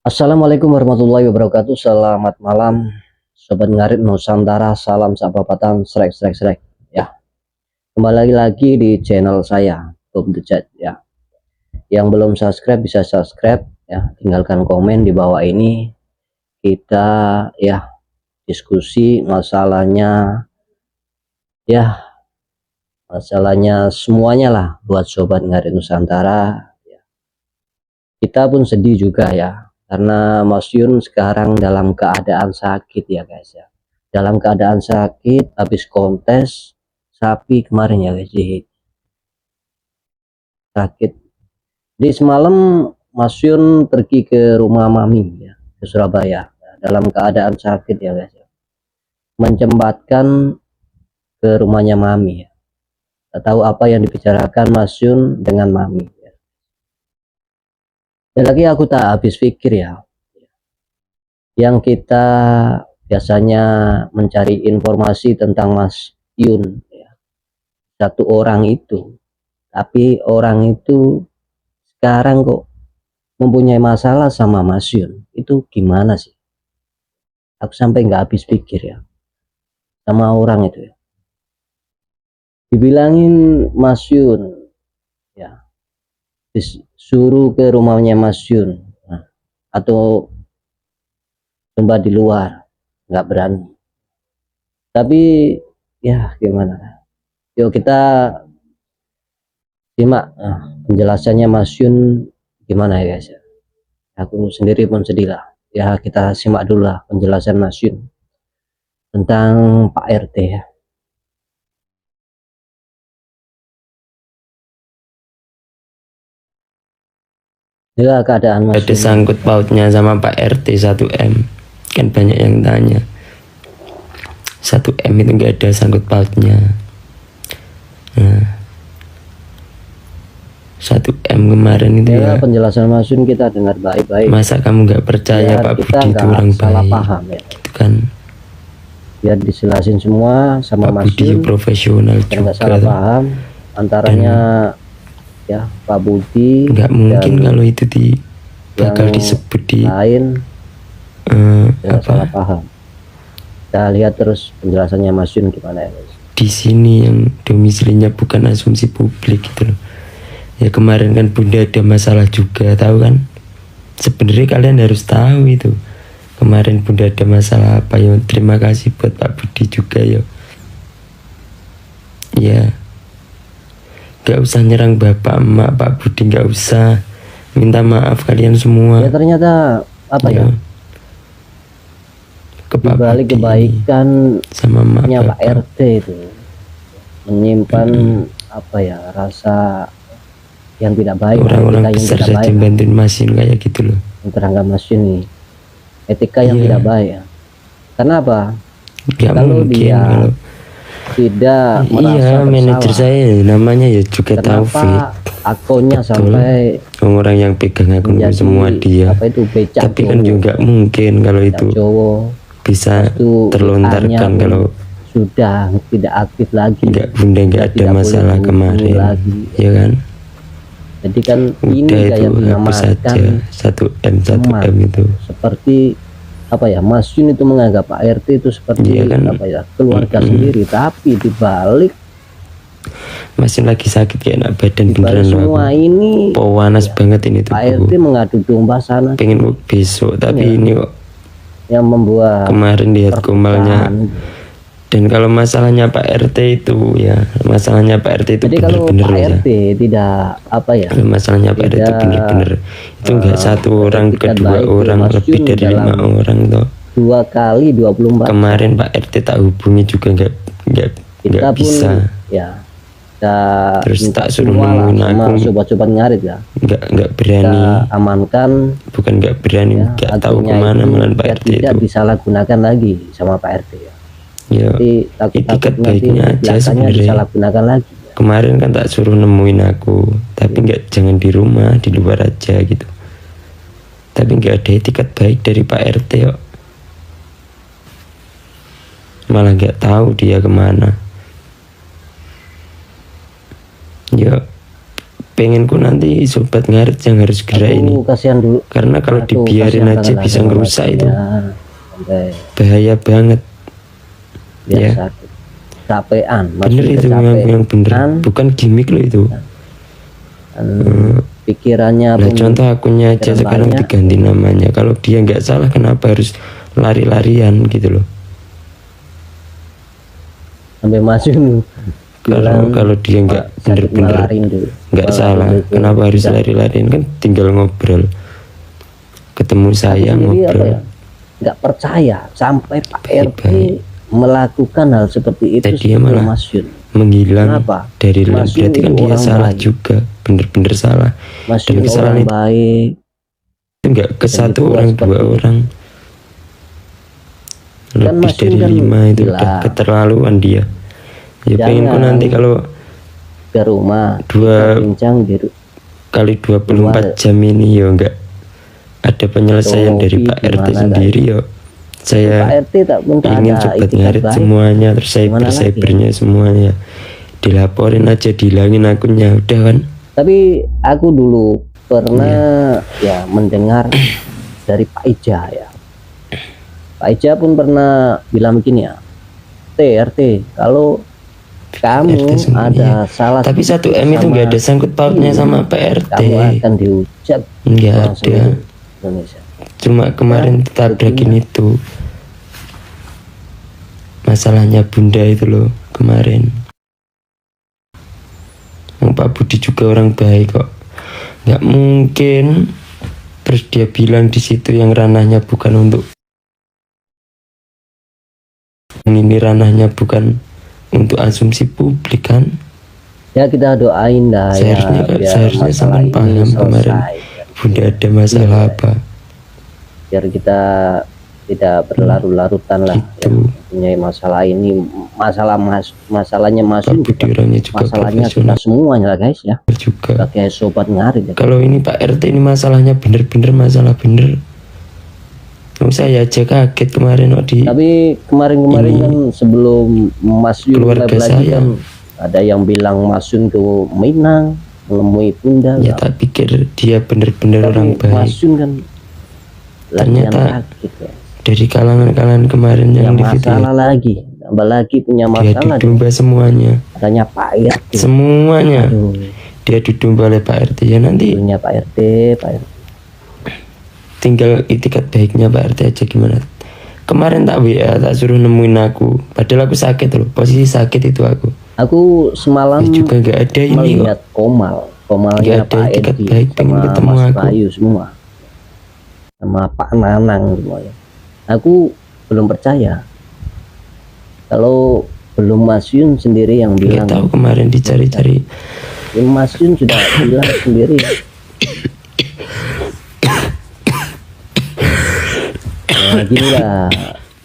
Assalamualaikum warahmatullahi wabarakatuh. Selamat malam, Sobat Ngarit Nusantara. Salam sababatan, srek srek srek. Ya, kembali lagi di channel saya, Bob the Chat. Ya, yang belum subscribe bisa subscribe. Ya, tinggalkan komen di bawah ini. Kita ya diskusi masalahnya. Ya, masalahnya semuanya lah buat Sobat Ngarit Nusantara. Ya, kita pun sedih juga ya, karena Mas Yun sekarang dalam keadaan sakit ya guys ya, dalam keadaan sakit habis kontes sapi kemarin ya guys, sakit. Di semalam Mas Yun pergi ke rumah mami ya, ke Surabaya ya, dalam keadaan sakit ya guys ya, mencembatkan ke rumahnya mami ya. Tak tahu apa yang dibicarakan Mas Yun dengan mami ya. Dan lagi aku tak habis pikir ya, yang kita biasanya mencari informasi tentang Mas Yun ya, satu orang itu, tapi orang itu sekarang kok mempunyai masalah sama Mas Yun. Itu gimana sih? Aku sampai nggak habis pikir ya sama orang itu ya. Dibilangin Mas Yun ya, disuruh ke rumahnya Mas Yun, nah, atau tempat di luar, nggak berani. Tapi ya gimana, yuk kita simak penjelasannya Mas Yun gimana ya guys ya. Aku sendiri pun sedih lah ya. Kita simak dulu lah penjelasan Mas Yun tentang Pak RT ya. Inilah keadaan Mas Ada Yun. sangkut pautnya sama Pak RT 1M. Kan banyak yang tanya, 1M itu nggak ada sangkut pautnya. Nah, 1M kemarin itu Ya, ya, penjelasan Mas Yun kita dengar baik-baik. masa kamu nggak percaya Biar Pak kita Budi itu nggak orang salah baik paham ya. gitu kan. Biar diselasin semua sama Pak Mas Budi Yun, profesional biar nggak juga salah tuh. paham antaranya ya Pak Budi Nggak mungkin dan kalau itu bakal yang disebut di lain nggak salah apa paham. Kita lihat terus penjelasannya Mas Yun gimana ya guys. di sini yang domisilinya bukan asumsi publik gitu loh. Ya kemarin kan Bunda ada masalah juga, tahu kan? Sebenarnya kalian harus tahu itu. Kemarin Bunda ada masalah apa ya? Terima kasih buat Pak Budi juga ya. Ya, gak usah nyerang Bapak Emak, Pak Budi gak usah. Minta maaf kalian semua. Ya ternyata apa ya? Dibalik kebaikan sama Pak RT itu menyimpan apa ya, rasa yang tidak baik. Orang-orang besar saja bantuin Mas Yun kayak gitu loh. Terangga Mas Yun ini etika yang tidak baik ya. Kenapa? Gak kalau mungkin dia kalau tidak merasa manajer saya namanya ya juga Taufik. Akunnya sampai orang yang pegang akun semua dia. Apa itu, becak tapi kan juga mungkin kalau itu bisa terlontarkan kalau sudah tidak aktif lagi. Bunda nggak ada masalah kemarin lagi, ya kan? Jadi kan udah ini itu hapus saja 1M itu. Seperti apa ya, Mas Yun itu menganggap Pak RT itu seperti kan, apa ya, keluarga sendiri. Tapi dibalik Mas Yun lagi sakit kayak enak badan beneran semua ini panas banget ini tuh. Pak RT mengadu domba sana pengen besok tapi ini kok yang membuat kemarin lihat komalnya. Dan kalau masalahnya Pak RT itu ya, masalahnya Pak RT itu bener-bener Pak RT tidak apa ya, kalau masalahnya Pak RT itu bener-bener itu enggak satu orang, kedua orang, lebih dari 5 orang tuh. 2 kali 24 kemarin Pak RT tak hubungi juga enggak bisa ya. Terus tak suruh nemuin aku, sobat-sobat ngarit ya, enggak berani, kita amankan, bukan enggak berani, enggak tahu kemana dengan Pak RT itu. Tidak disalahgunakan lagi sama Pak RT ya. Ya, itikat baiknya aja sebenarnya disalahgunakan lagi ya. Kemarin kan tak suruh nemuin aku, tapi enggak, jangan di rumah, di luar aja gitu. Tapi enggak ada itikat baik dari Pak RT kok. Malah enggak tahu dia kemana. Ya pengenku nanti sobat ngarit yang harus gerak ini, kasihan dulu karena kalau dibiarin kasihan aja banget bisa lah ngerusak itu, sampai bahaya banget. biar Ya. sakit, capean, Bener itu yang bener, bukan gimmick loh itu. Pikirannya Nah pun contoh akunnya aja pikiran sekarang banyak. diganti namanya. Kalau dia nggak salah kenapa harus lari-larian gitu loh? Sampai masuk Kalau dia nggak bener-bener nggak salah, kenapa harus lari-larian? Kan tinggal ngobrol, ketemu saya ngobrol. Nggak percaya sampai Pak RT Baik. melakukan hal seperti itu. Tadi dia malah menghilang dari lab, berarti kan dia salah juga, bener-bener salah. Dan kesalahan itu baik nggak ke satu orang, dua orang, lebih dari 5 itu udah keterlaluan dia. Ya pengenku nanti kalau ke rumah 2 gitu kali 24 jam ini ya enggak ada penyelesaian dari Pak RT sendiri ya. Saya ingin sobat ngarit semuanya, terus cybernya semuanya dilaporin aja, dihilangin akunnya, udah kan. Tapi aku dulu pernah ya mendengar dari Pak Ija ya. Pak Ija pun pernah bilang begini ya, RT kalau kamu ada salah, tapi 1M itu nggak ada sangkut pautnya sama PRT, kamu akan dihujat. Nggak ada. Indonesia. Cuma kemarin ditabrakin itu masalahnya Bunda itu loh kemarin. Pak Budi juga orang baik kok, nggak mungkin. Terus dia bilang di situ yang ranahnya bukan untuk ini, ranahnya bukan untuk asumsi publik kan. Ya kita doain dah seharusnya sampai paham kemarin Bunda ada masalah apa, biar kita tidak berlarut-larutan lah gitu. Punya masalah ini, masalahnya Masun, masalahnya kita semuanya lah guys ya, juga sebagai sobat ngarit ya. Kalau ini Pak RT ini masalahnya bener-bener masalah bener. Saya aja kaget kemarin tapi kemarin kan sebelum Mas Yun keluarga saya kan ada yang bilang Mas Yun ke Minang menemui Bunda ya, tak pikir dia bener-bener orang baik. Mas Yun kan ternyata sakit, ya. Dari kalangan kemarin yang di video tambah lagi punya masalah, dia didomba semuanya, adanya Pak RT semuanya. Dia didomba oleh Pak RT ya. Nanti punya Pak RT tinggal itikat baiknya Pak RT aja gimana. Kemarin tak WA, tak suruh nemuin aku, padahal aku sakit loh, posisi sakit itu aku semalam ya juga nggak ada ini melihat komalnya nggak ada Pak itikat Edi baik pengen ketemu Mas aku Bayu semua sama Pak Nanang semuanya. Aku belum percaya kalau belum Mas Yun sendiri yang bilang. Nggak tahu kemarin dicari-cari, Mas Yun sudah bilang sendiri. Nah, gini lah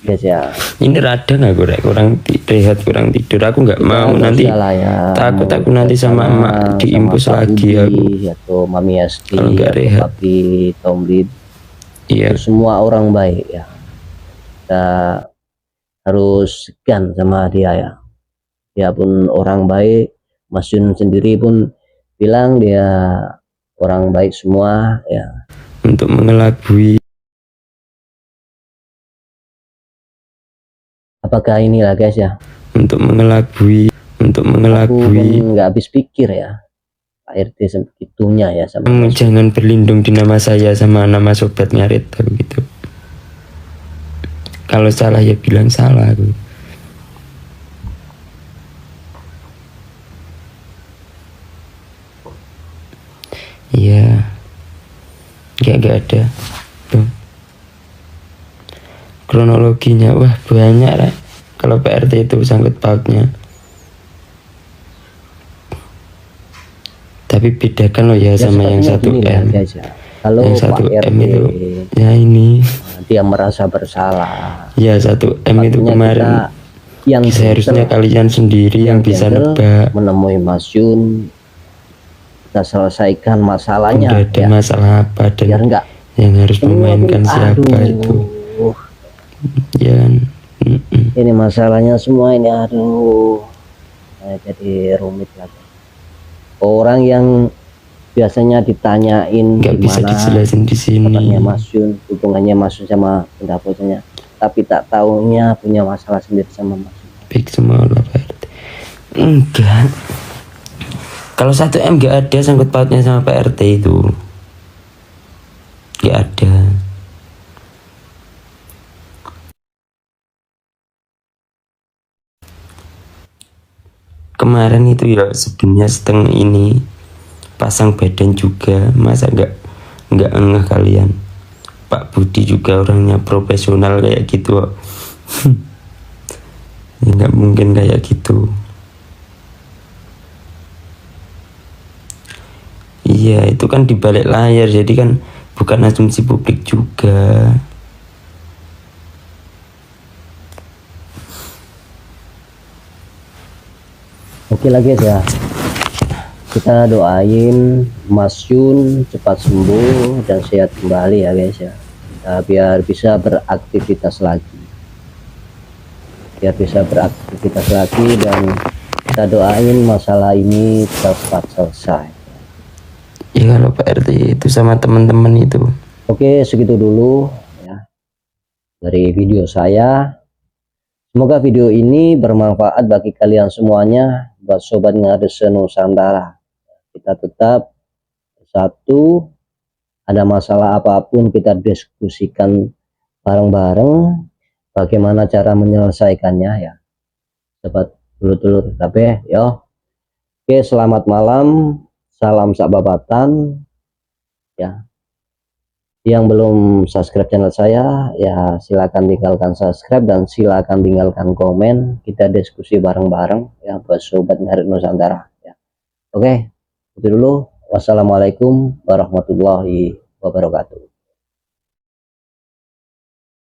guys ya. Ini radang aku kurang rehat, kurang tidur. Aku nggak mau nanti ya, takut aku nanti sama emak diimpus lagi aku atau Mami Esti kalau nggak rehat. Papi Tomlid, iya, semua orang baik ya, kita harus segan sama dia ya. Dia pun orang baik, Mas Yun sendiri pun bilang dia orang baik semua ya. Untuk mengelabui, apakah inilah guys ya, untuk mengelabui aku nggak habis pikir ya Pak RT segitunya ya sama jangan berlindung di nama saya sama nama sobat ngarit gitu. Kalau salah ya bilang salah aku. Iya, nggak ada tuh kronologinya. Wah banyak lah kalau PRT itu sangkut pautnya. Tapi bedakan loh ya sama yang 1M ya, guys, ya. Kalau yang 1M itu ya ini dia merasa bersalah ya, 1M itu kemarin yang seharusnya kalian sendiri yang bisa nebak, menemui Mas Yun, kita selesaikan masalahnya. Udah ada masalah apa dan enggak yang harus memainkan siapa itu ya. Ini masalahnya semua ini jadi rumit lagi. Orang yang biasanya ditanyain nggak bisa gimana dijelasin di sini. katanya Mas Yun, hubungannya Mas Yun sama bunda bocahnya, tapi tak taunya punya masalah sendiri sama Mas Yun. Baik semua lah Pak RT. Enggak, kalau 1M nggak ada sangkut pautnya sama Pak RT itu, nggak ada. Kemarin itu ya sebenarnya setengah ini pasang badan juga, masa nggak ngeh kalian. Pak Budi juga orangnya profesional kayak gitu kok. Ya nggak mungkin kayak gitu. Iya, itu kan di balik layar, jadi kan bukan asumsi publik juga. Oke lah guys ya, kita doain Mas Yun cepat sembuh dan sehat kembali ya guys ya. Biar bisa beraktivitas lagi, dan kita doain masalah ini cepat selesai. Ya kalau Pak RT itu sama teman-teman itu. Oke, segitu dulu ya dari video saya. Semoga video ini bermanfaat bagi kalian semuanya, buat Sobat Ngarese Nusantara. Kita tetap satu, ada masalah apapun kita diskusikan bareng-bareng bagaimana cara menyelesaikannya ya. Sobat dulur-dulur kabeh yo. Oke, selamat malam, salam sakbabatan ya. Yang belum subscribe channel saya ya silakan tinggalkan subscribe dan silakan tinggalkan komen, kita diskusi bareng-bareng ya buat Sobat Ngarep Nusantara ya. Oke, itu dulu. Wassalamualaikum warahmatullahi wabarakatuh.